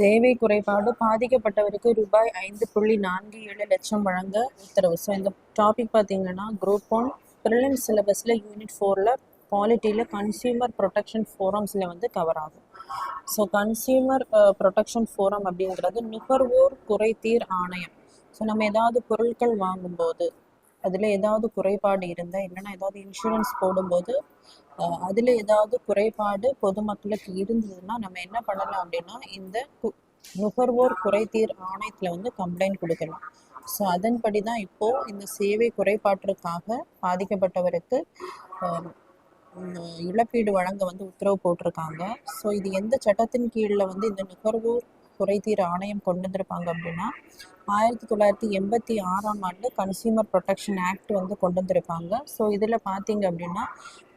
சேவை குறைபாடு பாதிக்கப்பட்டவருக்கு ரூபாய் 5.47 லட்சம் வழங்க உத்தரவு. ஸோ இந்த டாபிக் பார்த்தீங்கன்னா குரூப் 1 ப்ரிலிம்ஸ் சிலபஸில் யூனிட் 4ல் பாலிட்டியில் கன்சியூமர் ப்ரொடெக்ஷன் ஃபோரம்ஸில் வந்து கவர் ஆகும். ஸோ கன்சியூமர் ப்ரொடெக்ஷன் ஃபோரம் அப்படிங்கிறது நுகர்வோர் குறைதீர் ஆணையம். ஸோ நம்ம ஏதாவது பொருட்கள் வாங்கும்போது அதில் ஏதாவது குறைபாடு இருந்தால், இல்லைன்னா ஏதாவது இன்சூரன்ஸ் போடும்போது அதில் ஏதாவது குறைபாடு பொதுமக்களுக்கு இருந்ததுன்னா நம்ம என்ன பண்ணலாம் அப்படின்னா இந்த நுகர்வோர் குறைதீர் ஆணையத்தில் வந்து கம்ப்ளைண்ட் கொடுக்கலாம். ஸோ அதன்படி தான் இப்போது இந்த சேவை குறைபாட்டிற்காக பாதிக்கப்பட்டவருக்கு இழப்பீடு வழங்க வந்து உத்தரவு போட்டிருக்காங்க. ஸோ இது எந்த சட்டத்தின் கீழில் வந்து இந்த நுகர்வோர் குறைதீர் ஆணையம் கொண்டு வந்திருப்பாங்க அப்படின்னா 1986ஆம் ஆண்டு கன்சியூமர் ப்ரொடெக்ஷன் ஆக்ட் வந்து கொண்டு வந்திருப்பாங்க. ஸோ இதில் பார்த்தீங்க அப்படின்னா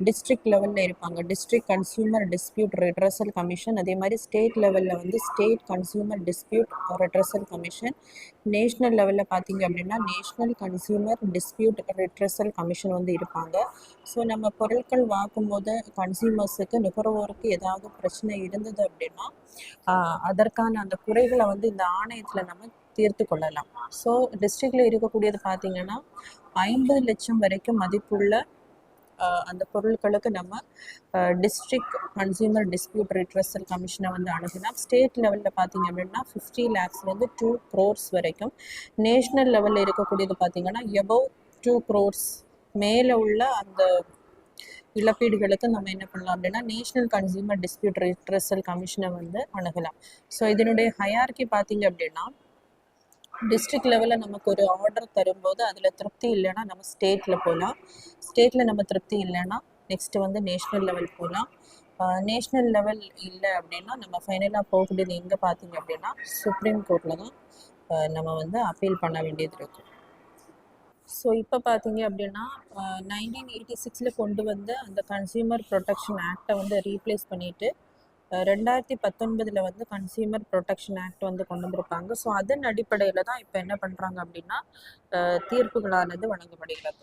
டிஸ்ட்ரிக்ட் லெவலில் இருப்பாங்க, district consumer dispute redressal commission. அதே மாதிரி ஸ்டேட் லெவலில் வந்து state consumer dispute redressal commission. National லெவலில் பார்த்தீங்க அப்படின்னா national consumer dispute redressal commission வந்து இருப்பாங்க. ஸோ நம்ம பொருட்கள் வாங்கும்போது கன்சியூமர்ஸுக்கு நுகர்வோருக்கு ஏதாவது பிரச்சனை இருந்தது அப்படின்னா அதற்கான அந்த குறைகளை வந்து இந்த ஆணையத்தில் நம்ம தீர்த்து கொள்ளலாம். ஸோ டிஸ்ட்ரிக்டில் இருக்கக்கூடியது பார்த்தீங்கன்னா 50 லட்சம் வரைக்கும் மதிப்புள்ள அந்த பொருட்களுக்கு நம்ம டிஸ்ட்ரிக்ட் கன்சியூமர் டிஸ்பியூட் ரெட்ரஸல் கமிஷனை வந்து அணுகலாம். ஸ்டேட் லெவலில் பார்த்தீங்க அப்படின்னா 50 lakhsலேருந்து 2 crores வரைக்கும். நேஷ்னல் லெவலில் இருக்கக்கூடியது பார்த்தீங்கன்னா எபோவ் 2 crores மேலே உள்ள அந்த இழப்பீடுகளுக்கு நம்ம என்ன பண்ணலாம் அப்படின்னா நேஷ்னல் கன்சியூமர் டிஸ்பியூட் ரெட்ரஸல் கமிஷனை வந்து அணுகலாம். ஸோ இதனுடைய ஹையார்கி பார்த்தீங்க அப்படின்னா டிஸ்ட்ரிக்ட் லெவலில் நமக்கு ஒரு ஆர்டர் தரும்போது அதில் திருப்தி இல்லைன்னா நம்ம ஸ்டேட்டில் போகலாம். ஸ்டேட்டில் நம்ம திருப்தி இல்லைன்னா நெக்ஸ்ட்டு வந்து நேஷ்னல் லெவல் போகலாம். நேஷ்னல் லெவல் இல்லை அப்படின்னா நம்ம ஃபைனலாக போகக்கூடியது எங்கே பார்த்தீங்க அப்படின்னா சுப்ரீம் கோர்ட்டில் தான் நம்ம வந்து அப்பீல் பண்ண வேண்டியது இருக்கும். ஸோ இப்போ பார்த்தீங்க அப்படின்னா 1986 கொண்டு வந்த அந்த கன்சியூமர் ப்ரொடெக்ஷன் ஆக்டை வந்து ரீப்ளேஸ் பண்ணிவிட்டு 2019 வந்து கன்சியூமர் ப்ரொடெக்ஷன் ஆக்ட் வந்து கொண்டு வந்திருப்பாங்க. ஸோ அதன் அடிப்படையில் தான் இப்போ என்ன பண்ணுறாங்க அப்படின்னா தீர்ப்புகளானது வழங்கப்படுகிறது.